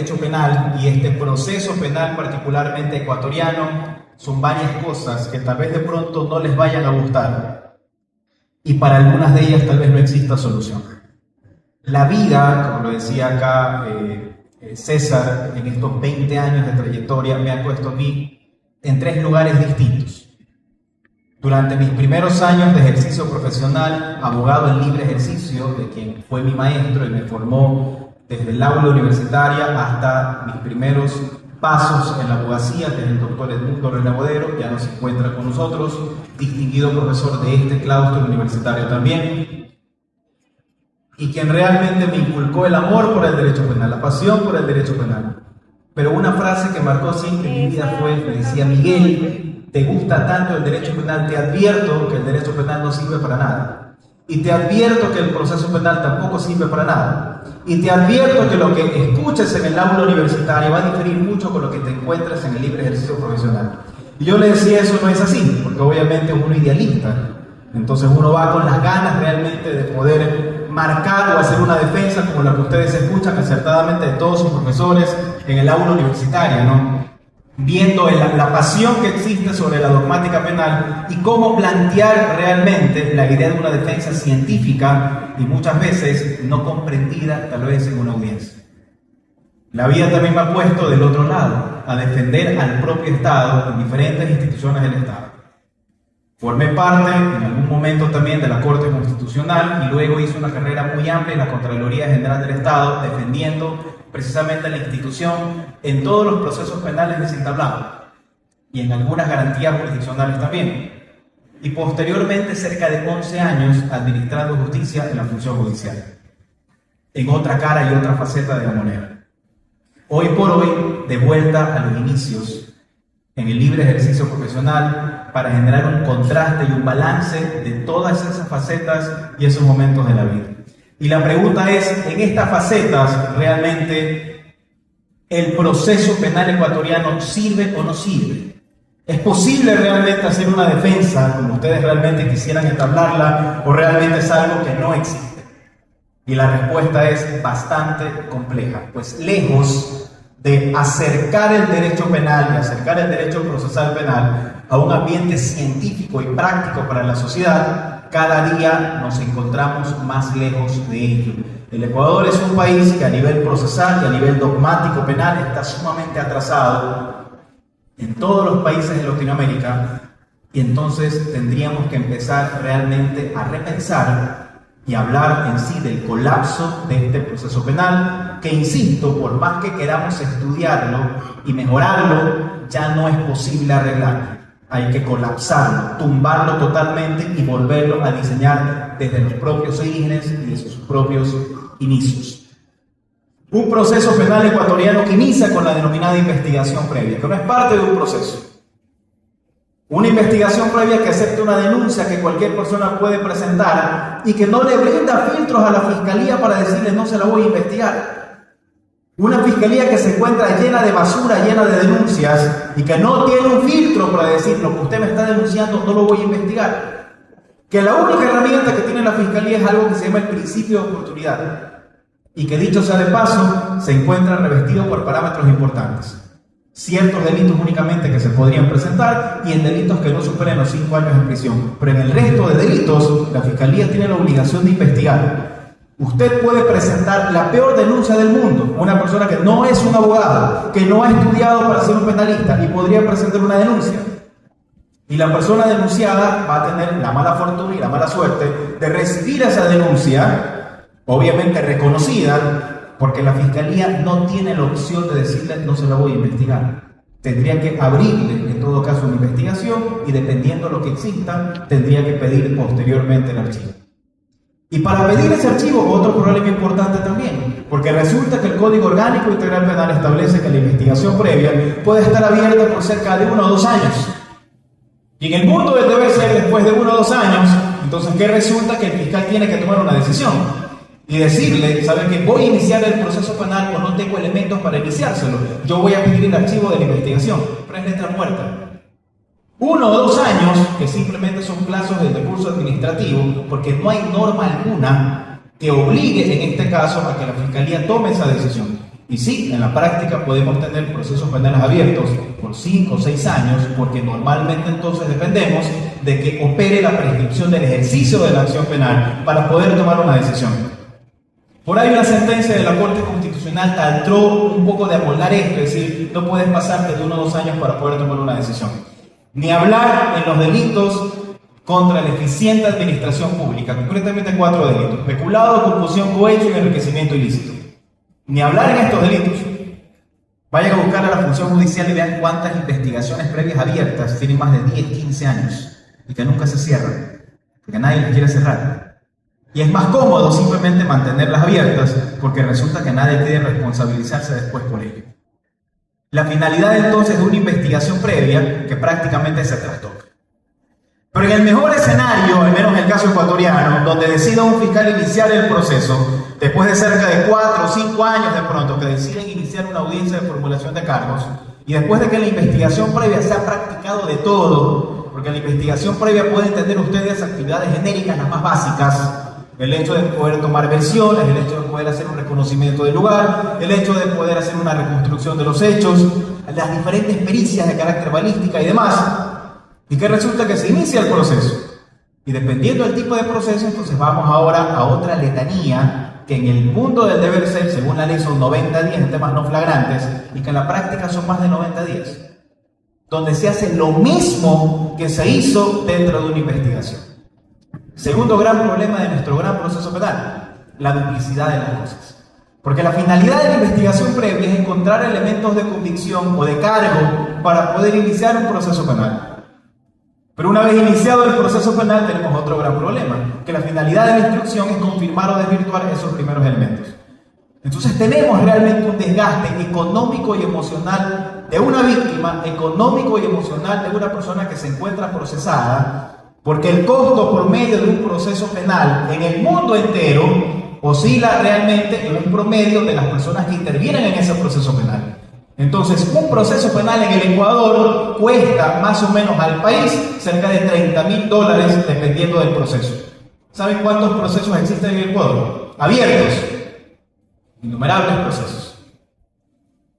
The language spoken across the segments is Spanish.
derecho penal y este proceso penal particularmente ecuatoriano son varias cosas que tal vez de pronto no les vayan a gustar y para algunas de ellas tal vez no exista solución. La vida, como lo decía acá César, en estos 20 años de trayectoria me ha puesto a mí en 3 lugares distintos. Durante mis primeros años de ejercicio profesional, abogado en libre ejercicio, de quien fue mi maestro y me formó desde el aula universitaria hasta mis primeros pasos en la abogacía, desde el doctor Edmundo Renabodero, ya no se encuentra con nosotros, distinguido profesor de este claustro universitario también, y quien realmente me inculcó el amor por el derecho penal, la pasión por el derecho penal. Pero una frase que marcó siempre mi vida fue, me decía: Miguel, te gusta tanto el derecho penal, te advierto que el derecho penal no sirve para nada. Y te advierto que el proceso penal tampoco sirve para nada. Y te advierto que lo que escuches en el aula universitaria va a diferir mucho con lo que te encuentres en el libre ejercicio profesional. Y yo le decía, eso no es así, porque obviamente uno es idealista. Entonces uno va con las ganas realmente de poder marcar o hacer una defensa como la que ustedes escuchan acertadamente de todos sus profesores en el aula universitaria, ¿no? Viendo la pasión que existe sobre la dogmática penal y cómo plantear realmente la idea de una defensa científica y muchas veces no comprendida tal vez en una audiencia. La vida también me ha puesto del otro lado, a defender al propio Estado en diferentes instituciones del Estado. Formé parte en algún momento también de la Corte Constitucional y luego hice una carrera muy amplia en la Contraloría General del Estado, defendiendo precisamente la institución en todos los procesos penales que se entablaban y en algunas garantías jurisdiccionales también. Y posteriormente cerca de 11 años administrando justicia en la función judicial, en otra cara y otra faceta de la moneda. Hoy por hoy, de vuelta a los inicios, en el libre ejercicio profesional, para generar un contraste y un balance de todas esas facetas y esos momentos de la vida. Y la pregunta es, en estas facetas, ¿realmente el proceso penal ecuatoriano sirve o no sirve? ¿Es posible realmente hacer una defensa como ustedes realmente quisieran entablarla o realmente es algo que no existe? Y la respuesta es bastante compleja, pues lejos de acercar el derecho penal y acercar el derecho procesal penal a un ambiente científico y práctico para la sociedad, cada día nos encontramos más lejos de ello. El Ecuador es un país que a nivel procesal y a nivel dogmático penal está sumamente atrasado en todos los países de Latinoamérica y entonces tendríamos que empezar realmente a repensar y hablar en sí del colapso de este proceso penal, que insisto, por más que queramos estudiarlo y mejorarlo, ya no es posible arreglarlo. Hay que colapsarlo, tumbarlo totalmente y volverlo a diseñar desde los propios orígenes y desde sus propios inicios. Un proceso penal ecuatoriano que inicia con la denominada investigación previa, que no es parte de un proceso. Una investigación previa que acepta una denuncia que cualquier persona puede presentar y que no le brinda filtros a la fiscalía para decirle no se la voy a investigar. Una fiscalía que se encuentra llena de basura, llena de denuncias y que no tiene un filtro para decir lo que usted me está denunciando no lo voy a investigar. Que la única herramienta que tiene la fiscalía es algo que se llama el principio de oportunidad y que, dicho sea de paso, se encuentra revestido por parámetros importantes. Ciertos delitos únicamente que se podrían presentar y en delitos que no superen los 5 años de prisión. Pero en el resto de delitos, la Fiscalía tiene la obligación de investigar. Usted puede presentar la peor denuncia del mundo, una persona que no es un abogado, que no ha estudiado para ser un penalista y podría presentar una denuncia. Y la persona denunciada va a tener la mala fortuna y la mala suerte de recibir esa denuncia, obviamente reconocida, porque la Fiscalía no tiene la opción de decirle no se la voy a investigar. Tendría que abrirle, en todo caso, una investigación y dependiendo de lo que exista, tendría que pedir posteriormente el archivo. Y para pedir ese archivo, otro problema importante también, porque resulta que el Código Orgánico Integral Penal establece que la investigación previa puede estar abierta por cerca de 1 o 2 años. Y en el mundo del deber ser, después de 1 o 2 años, entonces, ¿qué resulta? Que el fiscal tiene que tomar una decisión y decirle, ¿saben qué? Voy a iniciar el proceso penal o no tengo elementos para iniciárselo. Yo voy a pedir el archivo de la investigación, pero es letra muerta. 1 o 2 años, que simplemente son plazos del recurso administrativo, porque no hay norma alguna que obligue en este caso a que la Fiscalía tome esa decisión. Y sí, en la práctica podemos tener procesos penales abiertos por 5 o 6 años, porque normalmente entonces dependemos de que opere la prescripción del ejercicio de la acción penal para poder tomar una decisión. Por ahí una sentencia de la Corte Constitucional trató un poco de amoldar esto, es decir, no puedes pasarte de 1 o 2 años para poder tomar una decisión. Ni hablar en los delitos contra la eficiente administración pública, concretamente 4 delitos: peculado, concusión, cohecho y enriquecimiento ilícito. Ni hablar en estos delitos. Vayan a buscar a la función judicial y vean cuántas investigaciones previas abiertas tienen más de 10, 15 años y que nunca se cierran, porque nadie las quiere cerrar. Y es más cómodo simplemente mantenerlas abiertas porque resulta que nadie quiere responsabilizarse después por ello. La finalidad entonces de una investigación previa que prácticamente se trastoca. Pero en el mejor escenario, al menos en el caso ecuatoriano, donde decida un fiscal iniciar el proceso, después de cerca de 4 o 5 años de pronto que deciden iniciar una audiencia de formulación de cargos, y después de que la investigación previa se ha practicado de todo, porque en la investigación previa pueden entender ustedes actividades genéricas, las más básicas, el hecho de poder tomar versiones, el hecho de poder hacer un reconocimiento del lugar, el hecho de poder hacer una reconstrucción de los hechos, las diferentes pericias de carácter balística y demás, y que resulta que se inicia el proceso. Y dependiendo del tipo de proceso, entonces vamos ahora a otra letanía que en el mundo del deber ser, según la ley, son 90 días en temas no flagrantes y que en la práctica son más de 90 días, donde se hace lo mismo que se hizo dentro de una investigación. Segundo gran problema de nuestro gran proceso penal, la duplicidad de las cosas. Porque la finalidad de la investigación previa es encontrar elementos de convicción o de cargo para poder iniciar un proceso penal. Pero una vez iniciado el proceso penal tenemos otro gran problema, que la finalidad de la instrucción es confirmar o desvirtuar esos primeros elementos. Entonces tenemos realmente un desgaste económico y emocional de una víctima, económico y emocional de una persona que se encuentra procesada, porque el costo por medio de un proceso penal en el mundo entero oscila realmente en un promedio de las personas que intervienen en ese proceso penal. Entonces, un proceso penal en el Ecuador cuesta más o menos al país cerca de $30.000 dependiendo del proceso. ¿Saben cuántos procesos existen en el Ecuador? Abiertos. Innumerables procesos.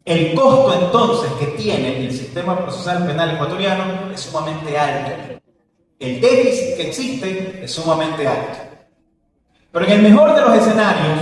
El costo entonces que tiene el sistema procesal penal ecuatoriano es sumamente alto. El déficit que existe es sumamente alto. Pero en el mejor de los escenarios,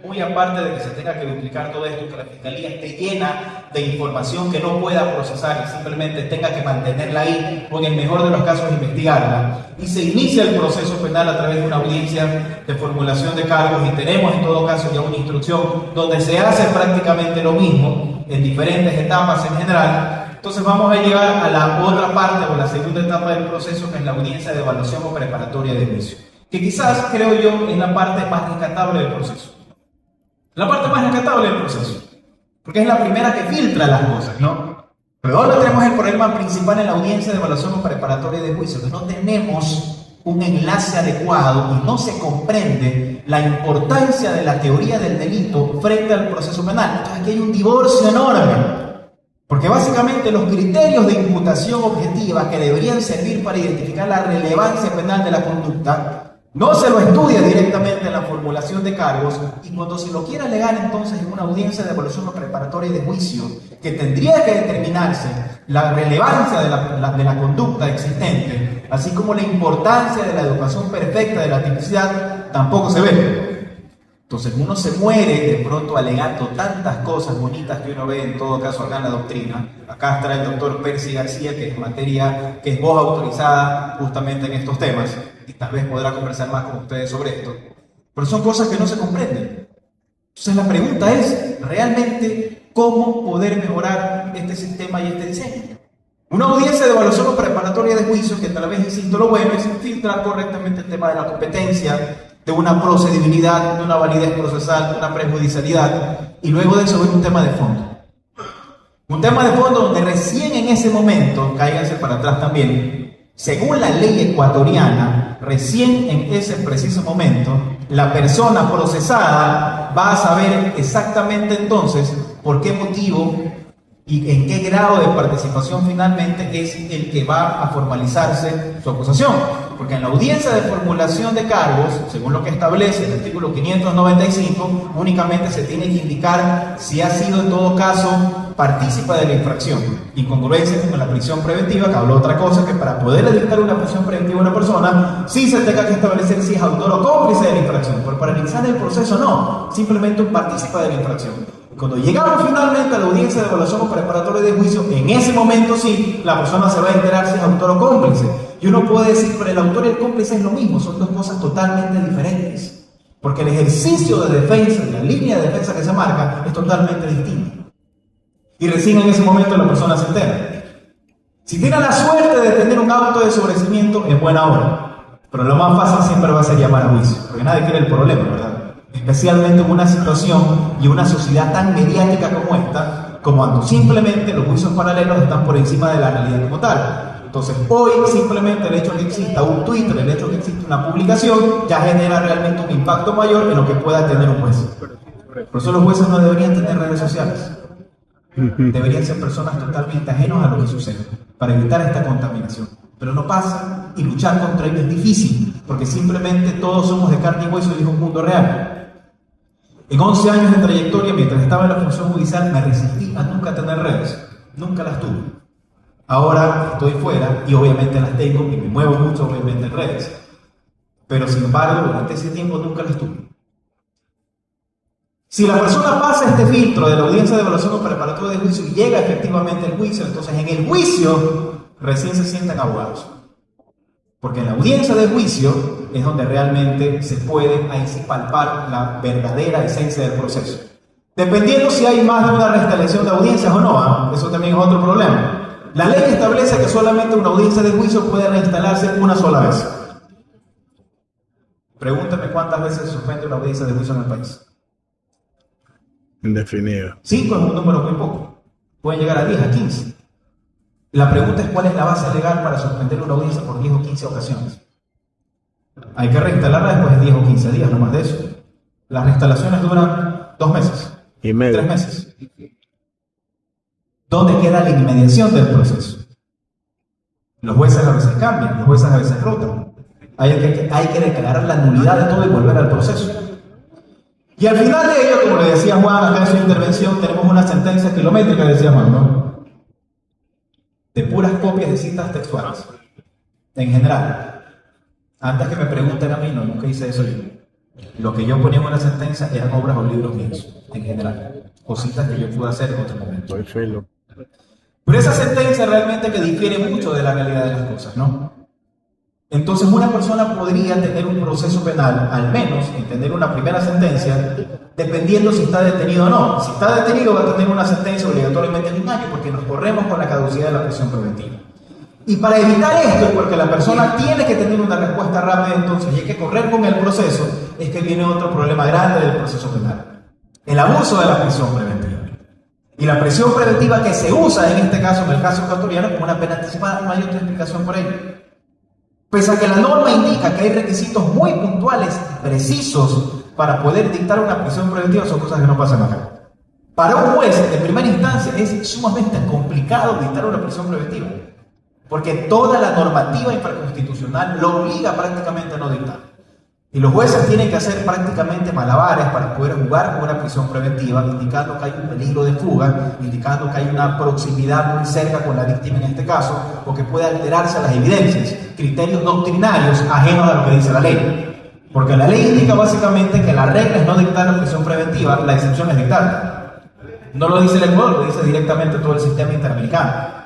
muy aparte de que se tenga que duplicar todo esto, que la Fiscalía esté llena de información que no pueda procesar y simplemente tenga que mantenerla ahí, o en el mejor de los casos investigarla, y se inicia el proceso penal a través de una audiencia de formulación de cargos, y tenemos en todo caso ya una instrucción donde se hace prácticamente lo mismo en diferentes etapas en general. Entonces vamos a llegar a la otra parte o la segunda etapa del proceso, que es la audiencia de evaluación o preparatoria de juicio, que quizás, creo yo, es la parte más rescatable del proceso. La parte más rescatable del proceso, porque es la primera que filtra las cosas, ¿no? Pero ahora tenemos el problema principal en la audiencia de evaluación o preparatoria de juicio, que no tenemos un enlace adecuado y no se comprende la importancia de la teoría del delito frente al proceso penal. Entonces aquí hay un divorcio enorme, porque básicamente los criterios de imputación objetiva que deberían servir para identificar la relevancia penal de la conducta no se lo estudia directamente en la formulación de cargos, y cuando se lo quiere alegar entonces en una audiencia de evaluación o preparatoria de juicio, que tendría que determinarse la relevancia de la conducta existente, así como la importancia de la educación perfecta de la tipicidad, tampoco se ve. Entonces uno se muere de pronto alegando tantas cosas bonitas que uno ve en todo caso acá en la doctrina. Acá está el doctor Percy García, que es materia, que es voz autorizada justamente en estos temas, y tal vez podrá conversar más con ustedes sobre esto. Pero son cosas que no se comprenden. Entonces la pregunta es, ¿realmente cómo poder mejorar este sistema y este diseño? Una audiencia de evaluación o preparatoria de juicio, que tal vez, insisto, lo bueno es filtrar correctamente el tema de la competencia, de una procedibilidad, de una validez procesal, de una prejudicialidad, y luego de eso ver un tema de fondo. Un tema de fondo donde recién en ese momento, cáiganse para atrás también, según la ley ecuatoriana, recién en ese preciso momento, la persona procesada va a saber exactamente entonces por qué motivo y en qué grado de participación finalmente es el que va a formalizarse su acusación. Porque en la audiencia de formulación de cargos, según lo que establece el artículo 595, únicamente se tiene que indicar si ha sido en todo caso partícipe de la infracción. Incongruencia con la prisión preventiva, que habló otra cosa, que para poder dictar una prisión preventiva a una persona, sí se tenga que establecer si es autor o cómplice de la infracción. Pero para iniciar el proceso no, simplemente un partícipe de la infracción. Cuando llegamos finalmente a la audiencia de evaluación o preparatoria de juicio, en ese momento sí, la persona se va a enterar si es autor o cómplice. Y uno puede decir, pero el autor y el cómplice es lo mismo, son dos cosas totalmente diferentes. Porque el ejercicio de defensa, la línea de defensa que se marca, es totalmente distinta. Y recién en ese momento la persona se entera. Si tiene la suerte de tener un auto de sobreseimiento, es buena hora. Pero lo más fácil siempre va a ser llamar a juicio, porque nadie quiere el problema, ¿verdad? Especialmente en una situación y una sociedad tan mediática como esta, como cuando simplemente los juicios paralelos están por encima de la realidad como tal. Entonces, hoy simplemente el hecho de que exista un Twitter, el hecho de que exista una publicación, ya genera realmente un impacto mayor en lo que pueda tener un juez. Por eso los jueces no deberían tener redes sociales. Deberían ser personas totalmente ajenas a lo que sucede, para evitar esta contaminación. Pero no pasa, y luchar contra ello es difícil, porque simplemente todos somos de carne y hueso y es un mundo real. En 11 años de trayectoria, mientras estaba en la función judicial, me resistí a nunca tener redes. Nunca las tuve. Ahora estoy fuera y obviamente las tengo y me muevo mucho obviamente en redes. Pero sin embargo, durante ese tiempo nunca las tuve. Si la persona pasa este filtro de la audiencia de evaluación o preparatoria de juicio y llega efectivamente al juicio, entonces en el juicio recién se sientan abogados. Porque en la audiencia de juicio es donde realmente se puede ahí sí palpar la verdadera esencia del proceso. Dependiendo si hay más de una reinstalación de audiencias o no, eso también es otro problema. La ley establece que solamente una audiencia de juicio puede reinstalarse una sola vez. Pregúntame cuántas veces se suspende una audiencia de juicio en el país. Indefinido. 5 es un número muy poco. Pueden llegar a 10, a 15. La pregunta es cuál es la base legal para suspender una audiencia por 10 o 15 ocasiones. Hay que reinstalarla después de 10 o 15 días, no más de eso. Las reinstalaciones duran 2 meses. Y medio. 3 meses. ¿Dónde queda la inmediación del proceso? Los jueces a veces cambian, los jueces a veces rotan. Hay que declarar la nulidad de todo y volver al proceso. Y al final de ello, como le decía Juan acá en su intervención, tenemos una sentencia kilométrica, decía Juan, ¿no? De puras copias de citas textuales. En general. Antes que me pregunten a mí, no, nunca hice eso yo. Lo que yo ponía en una sentencia eran obras o libros míos, en general. Cositas que yo pude hacer en otro momento. Pero esa sentencia realmente que difiere mucho de la realidad de las cosas, ¿no? Entonces una persona podría tener un proceso penal, al menos, y tener una primera sentencia, dependiendo si está detenido o no. Si está detenido va a tener una sentencia obligatoriamente de 1 año, porque nos corremos con la caducidad de la prisión preventiva. Y para evitar esto, porque la persona tiene que tener una respuesta rápida entonces, y hay que correr con el proceso, es que viene otro problema grande del proceso penal. El abuso de la prisión preventiva. Y la prisión preventiva que se usa en este caso, en el caso ecuatoriano, como una pena anticipada, no hay otra explicación por ello. Pese a que la norma indica que hay requisitos muy puntuales, precisos, para poder dictar una prisión preventiva, son cosas que no pasan acá. Para un juez de primera instancia es sumamente complicado dictar una prisión preventiva, porque toda la normativa infraconstitucional lo obliga prácticamente a no dictar. Y los jueces tienen que hacer prácticamente malabares para poder jugar con una prisión preventiva, indicando que hay un peligro de fuga, indicando que hay una proximidad muy cerca con la víctima en este caso, o que puede alterarse las evidencias, criterios doctrinarios ajenos a lo que dice la ley. Porque la ley indica básicamente que la regla es no dictar la prisión preventiva, la excepción es dictar. No lo dice el Ecuador, lo dice directamente todo el sistema interamericano.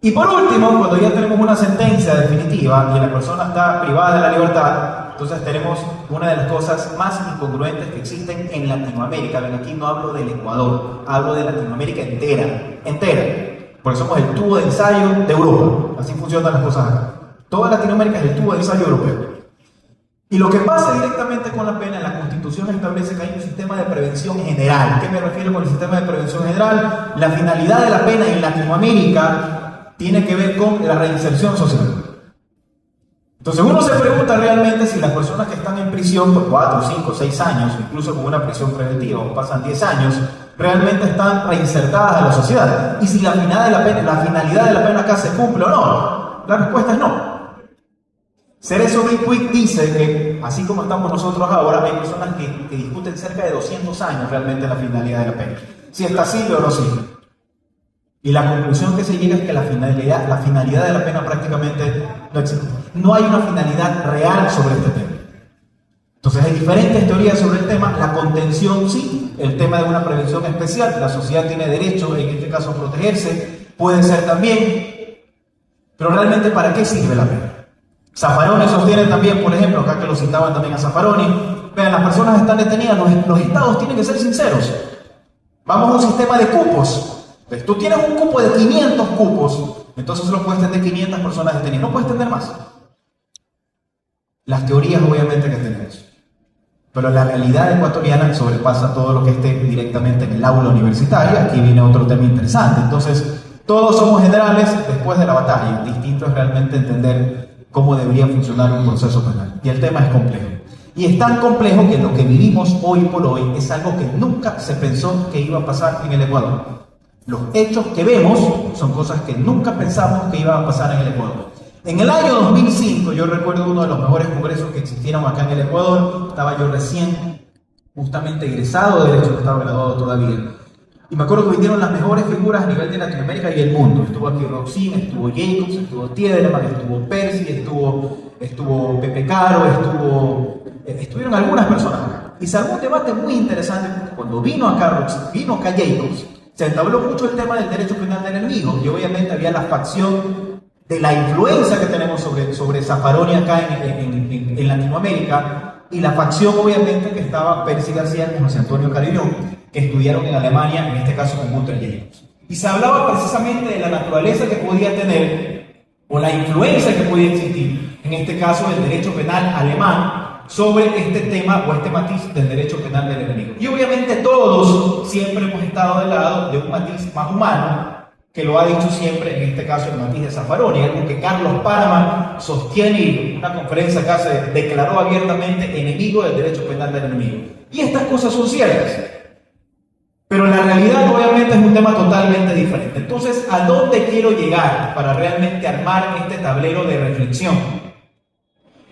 Y por último, cuando ya tenemos una sentencia definitiva y la persona está privada de la libertad, entonces tenemos una de las cosas más incongruentes que existen en Latinoamérica. Ven, aquí no hablo del Ecuador, hablo de Latinoamérica entera. Porque somos el tubo de ensayo de Europa. Así funcionan las cosas acá. Toda Latinoamérica es el tubo de ensayo europeo. Y lo que pasa directamente con la pena, la Constitución establece que hay un sistema de prevención general. ¿Qué me refiero con el sistema de prevención general? La finalidad de la pena en Latinoamérica tiene que ver con la reinserción social. Entonces uno se pregunta realmente si las personas que están en prisión por 4, 5, 6 años, incluso con una prisión preventiva, o pasan 10 años, realmente están reinsertadas a la sociedad. Y si la finalidad de la pena acá se cumple o no. La respuesta es no. Cerezo Bitwick dice que, así como estamos nosotros ahora, hay personas que discuten cerca de 200 años realmente la finalidad de la pena. Si esta sirve o no sirve. Y la conclusión que se llega es que la finalidad de la pena prácticamente no existe. No hay una finalidad real sobre este tema. Entonces hay diferentes teorías sobre el tema. La contención sí, el tema de una prevención especial, la sociedad tiene derecho en este caso a protegerse, puede ser también, pero realmente ¿para qué sirve la pena? Zaffaroni sostiene también, por ejemplo, acá que lo citaban también a Zaffaroni, vean, las personas están detenidas, los estados tienen que ser sinceros. Vamos a un sistema de cupos. Tú tienes un cupo de 500 cupos, entonces solo puedes tener 500 personas detenidas, no puedes tener más. Las teorías obviamente que tenemos, pero la realidad ecuatoriana sobrepasa todo lo que esté directamente en el aula universitaria. Aquí viene otro tema interesante. Entonces, todos somos generales después de la batalla. Distinto es realmente entender cómo debería funcionar un proceso penal. Y el tema es complejo. Y es tan complejo que lo que vivimos hoy por hoy es algo que nunca se pensó que iba a pasar en el Ecuador. Los hechos que vemos son cosas que nunca pensamos que iban a pasar en el Ecuador. En el año 2005, yo recuerdo uno de los mejores congresos que existieron acá en el Ecuador. Estaba yo recién, justamente egresado de Derecho, estaba graduado todavía. Y me acuerdo que vinieron las mejores figuras a nivel de Latinoamérica y el mundo. Estuvo aquí Roxin, estuvo Jacobs, estuvo Tiederman, estuvo Percy, estuvo Pepe Caro, estuvieron algunas personas acá. Y se armó un debate muy interesante. Cuando vino acá Roxin, vino acá Jacobs, se entabló mucho el tema del derecho penal del enemigo. Y obviamente había la facción de la influencia que tenemos sobre Zaffaroni acá en Latinoamérica, y la facción obviamente que estaba Percy García con José Antonio Carillón, que estudiaron en Alemania, en este caso con Gunther Jacobs. Y se hablaba precisamente de la naturaleza que podía tener, o la influencia que podía existir, en este caso del derecho penal alemán, sobre este tema o este matiz del derecho penal del enemigo. Y obviamente todos siempre hemos estado del lado de un matiz más humano, que lo ha dicho siempre, en este caso el matiz de Zaffaroni, algo que Carlos Paraman sostiene y en una conferencia acá se declaró abiertamente enemigo del derecho penal del enemigo. Y estas cosas son ciertas, pero la realidad obviamente es un tema totalmente diferente. Entonces, ¿a dónde quiero llegar para realmente armar este tablero de reflexión?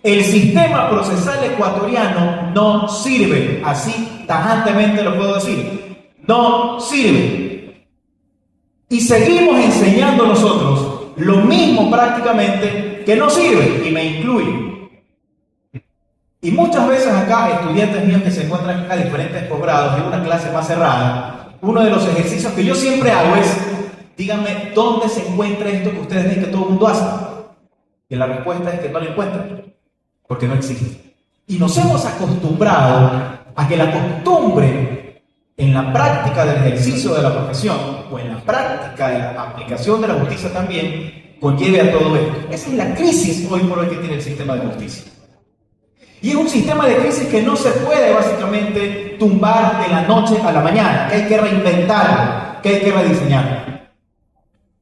El sistema procesal ecuatoriano no sirve, así tajantemente lo puedo decir, no sirve. Y seguimos enseñando nosotros lo mismo prácticamente que no sirve, y me incluyo. Y muchas veces acá, estudiantes míos que se encuentran acá en diferentes posgrados, en una clase más cerrada, uno de los ejercicios que yo siempre hago es, díganme, ¿dónde se encuentra esto que ustedes ven que todo el mundo hace? Y la respuesta es que no lo encuentran, porque no existe. Y nos hemos acostumbrado a que la costumbre en la práctica del ejercicio de la profesión, o en la práctica de la aplicación de la justicia también, conlleve a todo esto. Esa es la crisis hoy por hoy que tiene el sistema de justicia. Y es un sistema de crisis que no se puede básicamente tumbar de la noche a la mañana, que hay que reinventarlo, que hay que rediseñarlo.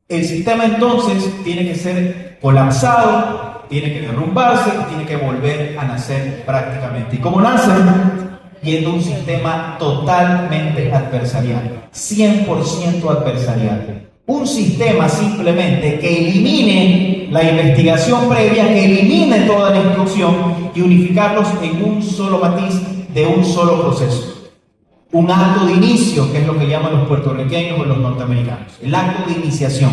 El sistema entonces tiene que ser colapsado, tiene que derrumbarse y tiene que volver a nacer prácticamente. ¿Y cómo nace? Viendo un sistema totalmente adversarial, 100% adversarial. Un sistema simplemente que elimine la investigación previa, que elimine toda la instrucción y unificarlos en un solo matiz de un solo proceso. Un acto de inicio, que es lo que llaman los puertorriqueños o los norteamericanos, el acto de iniciación,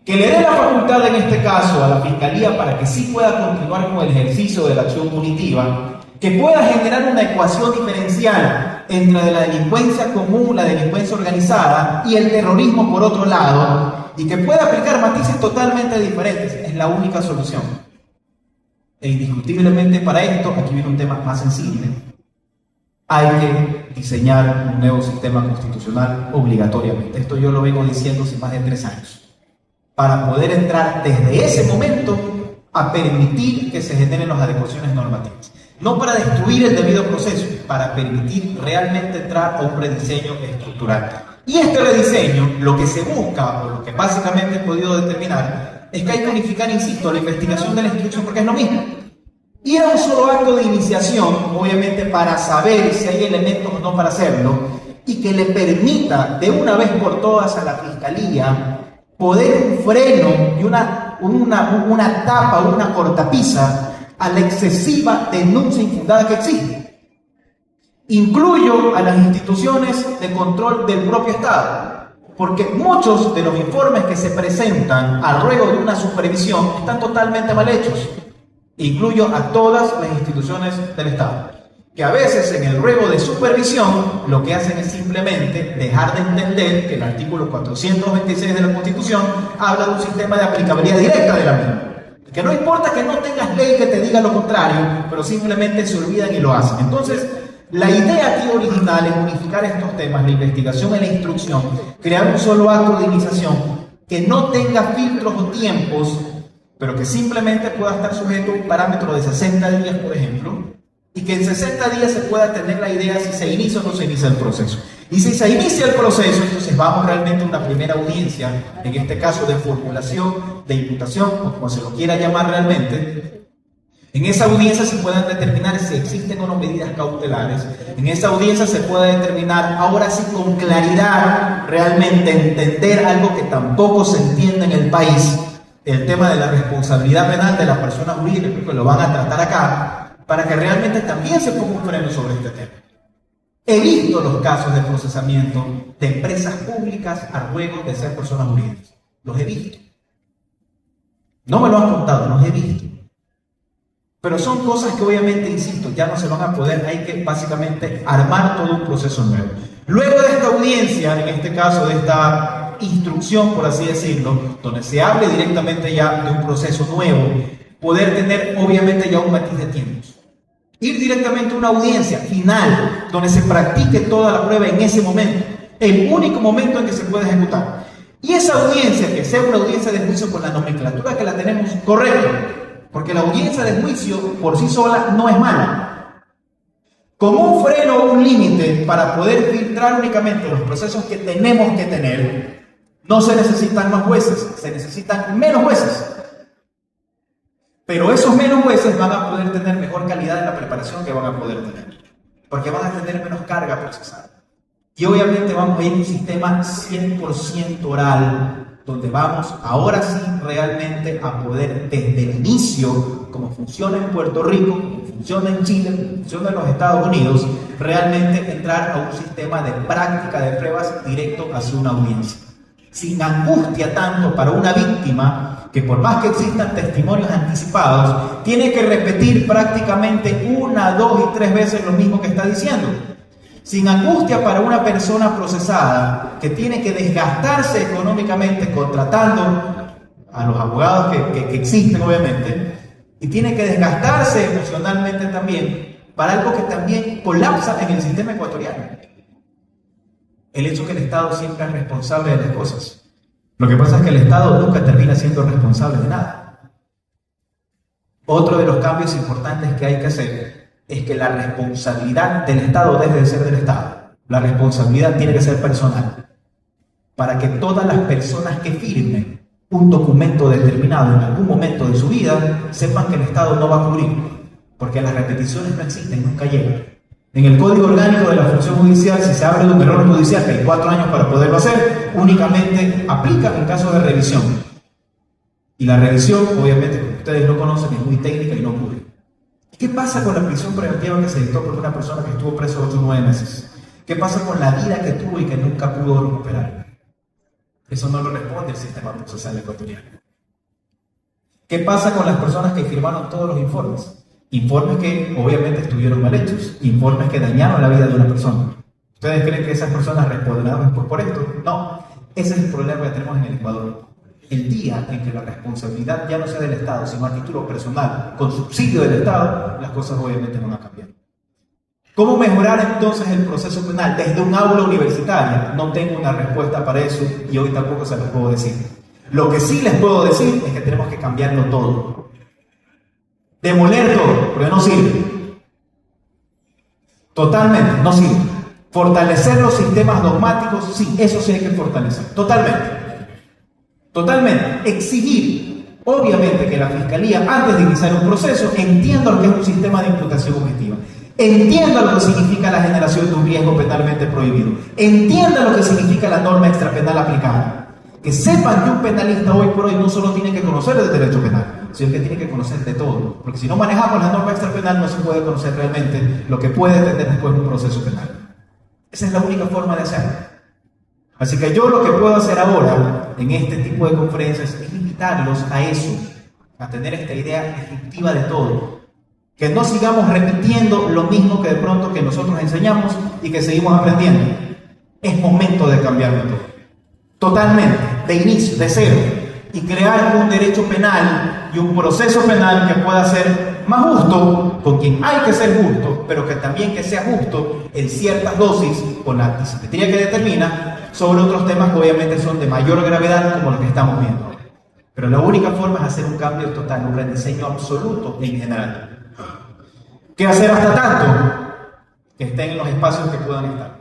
que le dé la facultad en este caso a la Fiscalía para que sí pueda continuar con el ejercicio de la acción punitiva, que pueda generar una ecuación diferencial entre la delincuencia común, la delincuencia organizada y el terrorismo por otro lado, y que pueda aplicar matices totalmente diferentes. Es la única solución. E indiscutiblemente para esto, aquí viene un tema más sensible, hay que diseñar un nuevo sistema constitucional obligatoriamente. Esto yo lo vengo diciendo hace más de 3 años. Para poder entrar desde ese momento a permitir que se generen las adecuaciones normativas. No para destruir el debido proceso, para permitir realmente entrar a un rediseño estructural. Y este rediseño, lo que se busca, o lo que básicamente he podido determinar, es que hay que unificar, insisto, la investigación de la instrucción, porque es lo mismo. Ir a un solo acto de iniciación, obviamente para saber si hay elementos o no para hacerlo, y que le permita de una vez por todas a la Fiscalía poder un freno y una tapa, una cortapisa a la excesiva denuncia infundada que existe. Incluyo a las instituciones de control del propio Estado, porque muchos de los informes que se presentan al ruego de una supervisión están totalmente mal hechos. Incluyo a todas las instituciones del Estado, que a veces en el ruego de supervisión lo que hacen es simplemente dejar de entender que el artículo 426 de la Constitución habla de un sistema de aplicabilidad directa de la misma. Que no importa que no tengas ley que te diga lo contrario, pero simplemente se olvidan y lo hacen. Entonces, la idea aquí original es unificar estos temas, la investigación y la instrucción, crear un solo acto de iniciación que no tenga filtros o tiempos, pero que simplemente pueda estar sujeto a un parámetro de 60 días, por ejemplo, y que en 60 días se pueda tener la idea si se inicia o no se inicia el proceso. Y si se inicia el proceso, entonces vamos realmente a una primera audiencia, en este caso de formulación, de imputación, o como se lo quiera llamar realmente. En esa audiencia se puedan determinar si existen o no medidas cautelares. En esa audiencia se puede determinar, ahora sí con claridad, realmente entender algo que tampoco se entiende en el país, el tema de la responsabilidad penal de las personas jurídicas, que lo van a tratar acá, para que realmente también se ponga un freno sobre este tema. He visto los casos de procesamiento de empresas públicas a ruego de ser personas jurídicas. Los he visto. No me lo han contado, los he visto. Pero son cosas que obviamente, insisto, ya no se van a poder, hay que básicamente armar todo un proceso nuevo. Luego de esta audiencia, en este caso de esta instrucción, por así decirlo, donde se hable directamente ya de un proceso nuevo, poder tener obviamente ya un matiz de tiempos. Ir directamente a una audiencia final, donde se practique toda la prueba en ese momento, el único momento en que se puede ejecutar. Y esa audiencia, que sea una audiencia de juicio con la nomenclatura que la tenemos correcta, porque la audiencia de juicio por sí sola no es mala. Como un freno o un límite para poder filtrar únicamente los procesos que tenemos que tener, no se necesitan más jueces, se necesitan menos jueces. Pero esos menos jueces van a poder tener mejor calidad en la preparación que van a poder tener, porque van a tener menos carga procesal. Y obviamente vamos a ir a un sistema 100% oral, donde vamos ahora sí realmente a poder desde el inicio, como funciona en Puerto Rico, como funciona en Chile, como funciona en los Estados Unidos, realmente entrar a un sistema de práctica de pruebas directo hacia una audiencia. Sin angustia tanto para una víctima, que por más que existan testimonios anticipados, tiene que repetir prácticamente 1, 2 y 3 veces lo mismo que está diciendo. Sin angustia para una persona procesada que tiene que desgastarse económicamente contratando a los abogados que existen obviamente, y tiene que desgastarse emocionalmente también para algo que también colapsa en el sistema ecuatoriano. El hecho que el Estado siempre es responsable de las cosas. Lo que pasa es que el Estado nunca termina siendo responsable de nada. Otro de los cambios importantes que hay que hacer es que la responsabilidad del Estado deje de ser del Estado. La responsabilidad tiene que ser personal. Para que todas las personas que firmen un documento determinado en algún momento de su vida sepan que el Estado no va a cubrir. Porque las repeticiones no existen, nunca llegan. En el Código Orgánico de la Función Judicial, si se abre un error judicial, que hay 4 años para poderlo hacer, únicamente aplica en caso de revisión. Y la revisión, obviamente, como ustedes lo conocen, es muy técnica y no ocurre. ¿Qué pasa con la prisión preventiva que se dictó por una persona que estuvo preso 8 o 9 meses? ¿Qué pasa con la vida que tuvo y que nunca pudo recuperar? Eso no lo responde el sistema procesal ecuatoriano. ¿Qué pasa con las personas que firmaron todos los informes? Informes que obviamente estuvieron mal hechos, informes que dañaron la vida de una persona. ¿Ustedes creen que esas personas responderán después por esto? No, ese es el problema que tenemos en el Ecuador. El día en que la responsabilidad ya no sea del Estado, sino a título personal, con subsidio del Estado, las cosas obviamente van a cambiar. ¿Cómo mejorar entonces el proceso penal desde un aula universitaria? No tengo una respuesta para eso y hoy tampoco se los puedo decir. Lo que sí les puedo decir es que tenemos que cambiarlo todo. Demoler todo, porque no sirve. Totalmente, no sirve. Fortalecer los sistemas dogmáticos, sí, eso sí hay que fortalecer. Totalmente. Totalmente. Exigir, obviamente, que la Fiscalía, antes de iniciar un proceso, entienda lo que es un sistema de imputación objetiva. Entienda lo que significa la generación de un riesgo penalmente prohibido. Entienda lo que significa la norma extrapenal aplicada. Que sepan que un penalista hoy por hoy no solo tiene que conocer el derecho penal, sino que tiene que conocer de todo. Porque si no manejamos la norma extrapenal, no se puede conocer realmente lo que puede tener después un proceso penal. Esa es la única forma de hacerlo. Así que yo lo que puedo hacer ahora, en este tipo de conferencias, es invitarlos a eso, a tener esta idea ejecutiva de todo. Que no sigamos repitiendo lo mismo que de pronto que nosotros enseñamos y que seguimos aprendiendo. Es momento de cambiar de todo. Totalmente, de inicio, de cero, y crear un derecho penal y un proceso penal que pueda ser más justo, con quien hay que ser justo, pero que también que sea justo en ciertas dosis, con la asimetría que determina, sobre otros temas que obviamente son de mayor gravedad, como lo que estamos viendo. Pero la única forma es hacer un cambio total, un rediseño absoluto en general. ¿Qué hacer hasta tanto? Que estén en los espacios que puedan estar.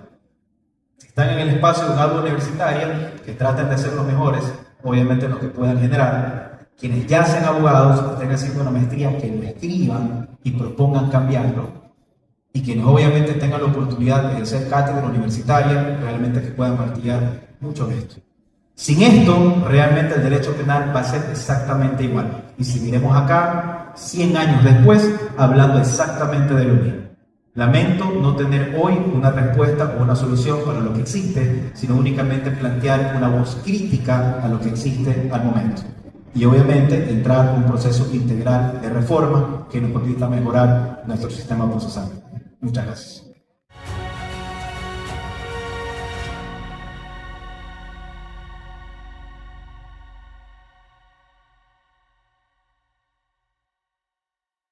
Están en el espacio de un aula universitaria, que traten de ser los mejores, obviamente los que puedan generar. Quienes ya sean abogados, estén haciendo una maestría, que lo escriban y propongan cambiarlo. Y quienes obviamente tengan la oportunidad de ejercer cátedra universitaria, realmente que puedan martillar mucho de esto. Sin esto, realmente el derecho penal va a ser exactamente igual. Y seguiremos acá, 100 años después, hablando exactamente de lo mismo. Lamento no tener hoy una respuesta o una solución para lo que existe, sino únicamente plantear una voz crítica a lo que existe al momento. Y obviamente entrar en un proceso integral de reforma que nos permita mejorar nuestro sistema procesal. Muchas gracias.